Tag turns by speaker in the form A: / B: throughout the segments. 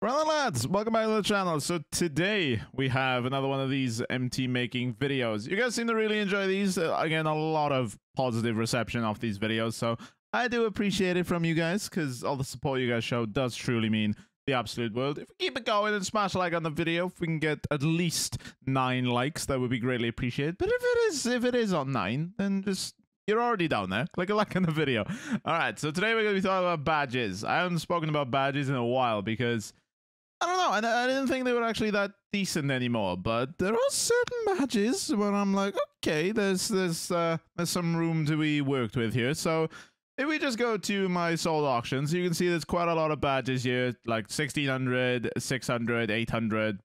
A: Well, lads, welcome back to the channel. So today we have another one of these MT making videos. You guys seem to really enjoy these. Again, a lot of positive reception of these videos, so I do appreciate it from you guys because all the support you guys show does truly mean the absolute world. If we keep it going and smash a like on the video, if we can get at least 9 likes, that would be greatly appreciated. But if it is on 9, then just you're already down there. Click a like on the video. All right, so today we're going to be talking about badges. I haven't spoken about badges in a while because I don't know, and I didn't think they were actually that decent anymore, but there are certain badges where I'm like, okay, there's some room to be worked with here. So if we just go to my sold auctions, you can see there's quite a lot of badges here, like 1600, 600, 800.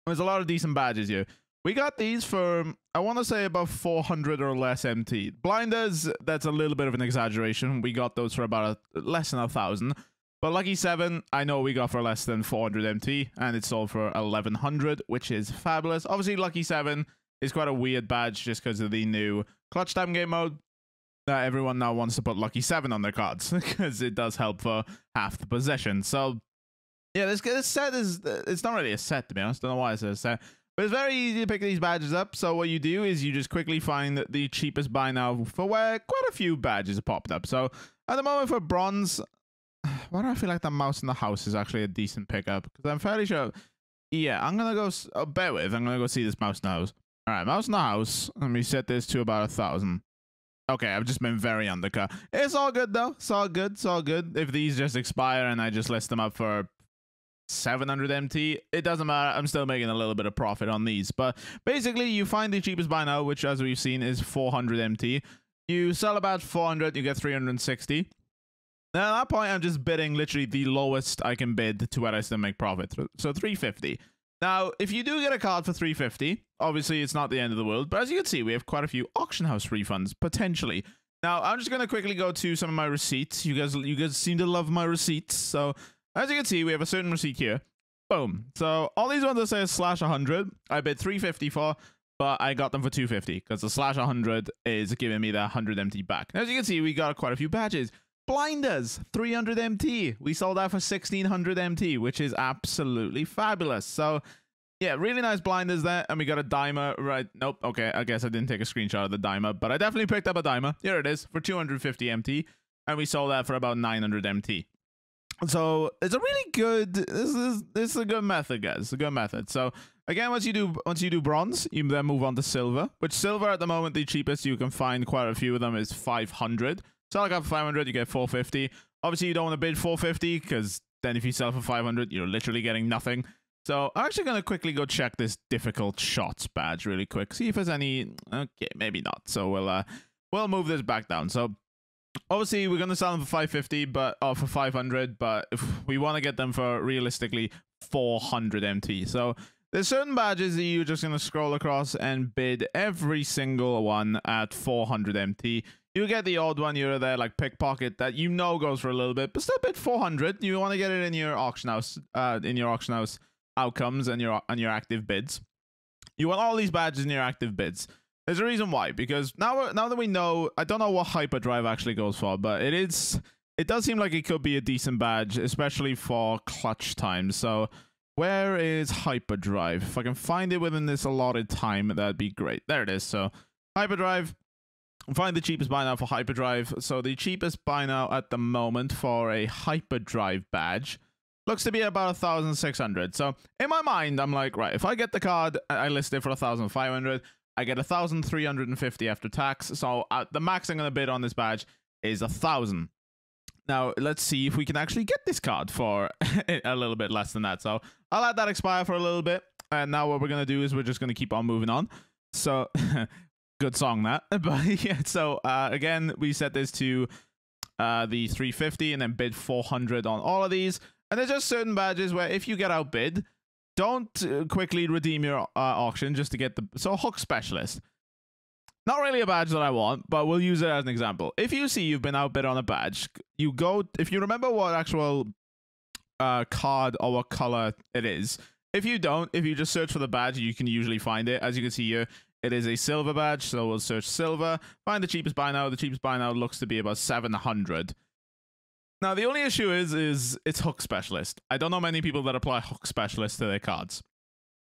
A: There's a lot of decent badges here. We got these for, I want to say, about 400 or less MT. Blinders, that's a little bit of an exaggeration. We got those for about less than 1,000. But Lucky 7, I know we got for less than 400 MT, and it sold for 1,100, which is fabulous. Obviously, Lucky 7 is quite a weird badge just because of the new clutch time game mode. Everyone now wants to put Lucky 7 on their cards because it does help for half the possession. So, yeah, this set is, it's not really a set, to be honest. Don't know why it's a set. But it's very easy to pick these badges up. So what you do is you just quickly find the cheapest buy now for where quite a few badges have popped up. So at the moment for bronze, why do I feel like the mouse in the house is actually a decent pickup? Because I'm fairly sure. Yeah, I'm going to go, bear with, I'm going to go see this mouse in the house. All right, mouse in the house. Let me set this to about 1,000. Okay, I've just been very undercut. It's all good, though. It's all good. It's all good. If these just expire and I just list them up for 700 MT, it doesn't matter. I'm still making a little bit of profit on these. But basically, you find the cheapest buy now, which, as we've seen, is 400 MT. You sell about 400, you get 360. Now, at that point, I'm just bidding literally the lowest I can bid to where I still make profit. So 350. Now, if you do get a card for 350, obviously it's not the end of the world. But as you can see, we have quite a few auction house refunds, potentially. Now, I'm just going to quickly go to some of my receipts. You guys seem to love my receipts. So as you can see, we have a certain receipt here. Boom. So all these ones that say /100, I bid 350 for, but I got them for 250 because the /100 is giving me that 100 MT back. As you can see, we got quite a few badges. Blinders, 300 MT. We sold that for 1,600 MT, which is absolutely fabulous. So, yeah, really nice blinders there. And we got a dimer, right? Nope. Okay, I guess I didn't take a screenshot of the dimer, but I definitely picked up a dimer. Here it is for 250 MT. And we sold that for about 900 MT. So, it's a really good, this is a good method, guys. It's a good method. So, again, once you do bronze, you then move on to silver, which silver at the moment, the cheapest you can find quite a few of them is 500. Sell like up for 500, you get 450. Obviously, you don't want to bid 450 because then if you sell for 500, you're literally getting nothing. So I'm actually going to quickly go check this difficult shots badge really quick. See if there's any. Okay, maybe not. So we'll move this back down. So obviously, we're going to sell them for 550, for 500. But if we want to get them for realistically 400 MT. So there's certain badges that you're just going to scroll across and bid every single one at 400 MT. You get the odd one here or there, like pickpocket, that you know goes for a little bit, but still bid 400. You want to get it in your auction house, outcomes and your active bids. You want all these badges in your active bids. There's a reason why, because now that we know, I don't know what hyperdrive actually goes for, but it does seem like it could be a decent badge, especially for clutch time. So where is hyperdrive? If I can find it within this allotted time, that'd be great. There it is. So hyperdrive. Find the cheapest buy now for hyperdrive. So the cheapest buy now at the moment for a hyperdrive badge looks to be about 1,600. So in my mind, I'm like, right, if I get the card, I list it for 1,500. I get 1,350 after tax. So the max I'm going to bid on this badge is 1,000. Now let's see if we can actually get this card for a little bit less than that. So I'll let that expire for a little bit. And now what we're going to do is we're just going to keep on moving on. So good song that, but yeah. So again, we set this to the 350 and then bid 400 on all of these. And there's just certain badges where if you get outbid, don't quickly redeem your auction just to get the hook specialist. Not really a badge that I want, but we'll use it as an example. If you see you've been outbid on a badge, you go, if you remember what actual card or what color it is. If you don't, if you just search for the badge, you can usually find it. As you can see here, it is a silver badge, so we'll search silver. Find the cheapest buy now. The cheapest buy now looks to be about 700. Now, the only issue is it's hook specialist. I don't know many people that apply hook specialist to their cards.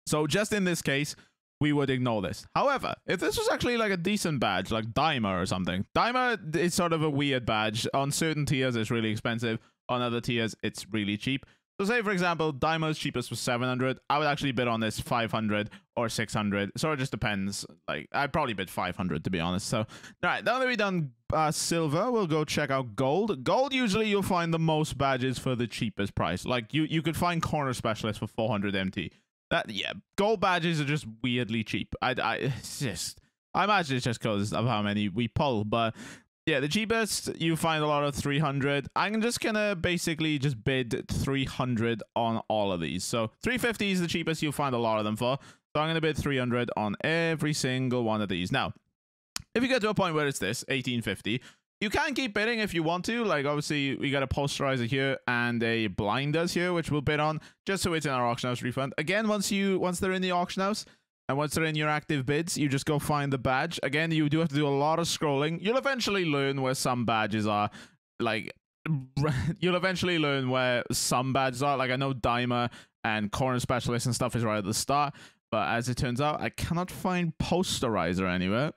A: So just in this case, we would ignore this. However, if this was actually like a decent badge, like Dimer or something. Dimer is sort of a weird badge. On certain tiers, it's really expensive. On other tiers, it's really cheap. So say, for example, Dimer's cheapest was 700. I would actually bid on this 500 or 600. So it just depends. Like, I'd probably bid 500, to be honest. So, all right, now that we've done silver, we'll go check out gold. Gold, usually you'll find the most badges for the cheapest price. Like, you could find corner specialist for 400 MT. Yeah, gold badges are just weirdly cheap. I imagine it's just because of how many we pull, but yeah, the cheapest, you find a lot of 300. I'm just gonna basically just bid 300 on all of these. So 350 is the cheapest you'll find a lot of them for. So I'm gonna bid 300 on every single one of these. Now, if you get to a point where it's this, 1850, you can keep bidding if you want to. Like, obviously, we got a posterizer here and a blinders here, which we'll bid on just so it's in our auction house refund. Again, once they're in the auction house, and once they're in your active bids, you just go find the badge. Again, you do have to do a lot of scrolling. You'll eventually learn where some badges are. Like, you'll eventually learn where some badges are. Like, I know Dimer and Corner Specialist and stuff is right at the start. But as it turns out, I cannot find Posterizer anywhere.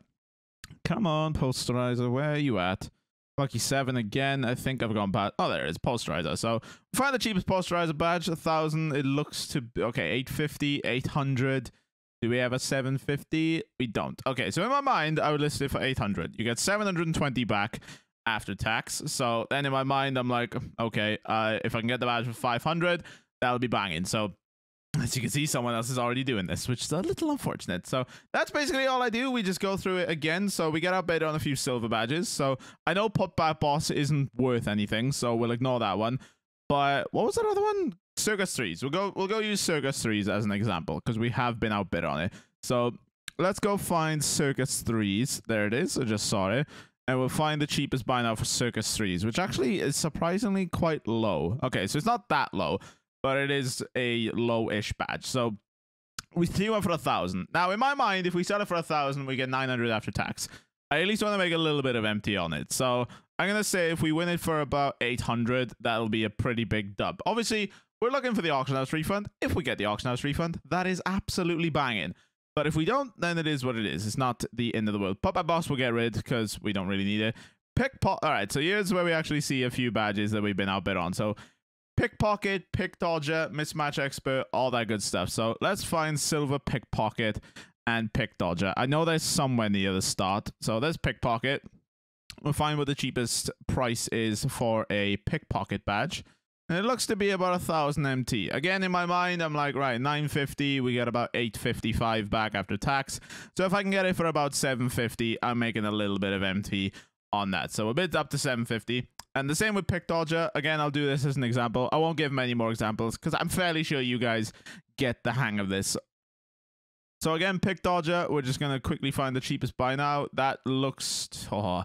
A: Come on, Posterizer, where are you at? Lucky 7 again. I think I've gone past. Oh, there it is, Posterizer. So, find the cheapest Posterizer badge, 1,000. It looks to be, okay, 850, 800. Do we have a 750? We don't. Okay, so in my mind, I would list it for 800. You get 720 back after tax. So then in my mind, I'm like, okay, if I can get the badge for 500, that'll be banging. So as you can see, someone else is already doing this, which is a little unfortunate. So that's basically all I do. We just go through it again. So we get outbid on a few silver badges. So I know Putback Boss isn't worth anything, so we'll ignore that one. But what was that other one? Circus 3s. We'll go use Circus 3s as an example because we have been outbid on it. So let's go find Circus 3s. There it is. I just saw it. And we'll find the cheapest buy now for Circus 3s, which actually is surprisingly quite low. Okay, so it's not that low, but it is a low-ish badge. So we see one for 1,000. Now, in my mind, if we sell it for 1,000, we get 900 after tax. I at least want to make a little bit of MT on it. So I'm going to say if we win it for about 800, that'll be a pretty big dub. Obviously, we're looking for the auction house refund. If we get the auction house refund, that is absolutely banging. But if we don't, then it is what it is. It's not the end of the world. Pop-Up Boss we'll get rid because we don't really need it. Pickpocket. All right, so here's where we actually see a few badges that we've been outbid on. So Pickpocket, Pick Dodger, Mismatch Expert, all that good stuff. So let's find Silver Pickpocket and Pick Dodger. I know there's somewhere near the start. So there's Pickpocket. We'll find what the cheapest price is for a Pickpocket badge. And it looks to be about 1,000 MT. Again, in my mind, I'm like, right, 950, we get about 855 back after tax. So if I can get it for about 750, I'm making a little bit of MT on that. So a bit up to 750. And the same with Pick Dodger. Again, I'll do this as an example. I won't give many more examples because I'm fairly sure you guys get the hang of this. So again, Pick Dodger, we're just going to quickly find the cheapest buy now. That looks... Oh,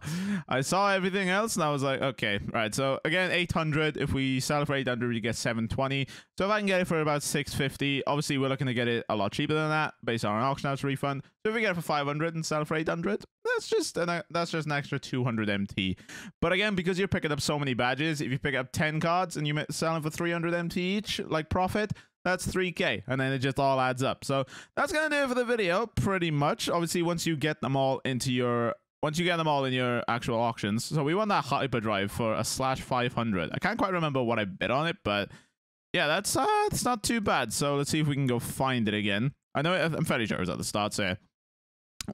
A: I saw everything else and I was like, okay, right. So again, 800. If we sell it for 800, we get 720. So if I can get it for about 650, obviously we're looking to get it a lot cheaper than that based on an auction house refund. So if we get it for 500 and sell it for 800, that's just an extra 200 MT. But again, because you're picking up so many badges, if you pick up 10 cards and you sell them for 300 MT each, like profit, that's 3K, and then it just all adds up. So that's gonna do it for the video, pretty much. Obviously, once you get them all in your actual auctions. So we won that hyperdrive for a /500. I can't quite remember what I bid on it, but yeah, that's it's not too bad. So let's see if we can go find it again. I'm fairly sure it was at the start. So yeah.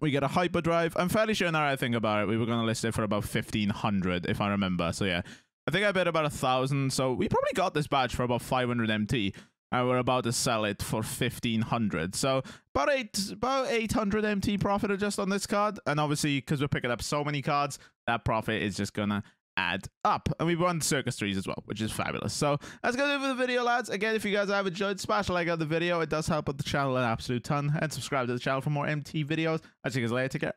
A: We get a hyperdrive. I'm fairly sure now I think about it, we were gonna list it for about 1,500 if I remember. So yeah, I think I bid about 1,000. So we probably got this badge for about 500 MT. And we're about to sell it for 1,500. So about 800 MT profit just on this card. And obviously, because we're picking up so many cards, that profit is just gonna add up. And we won Circus 3s as well, which is fabulous. So that's gonna do it for the video, lads. Again, if you guys have enjoyed, smash a like on the video. It does help out the channel an absolute ton. And subscribe to the channel for more MT videos. I'll see you guys later. Take care.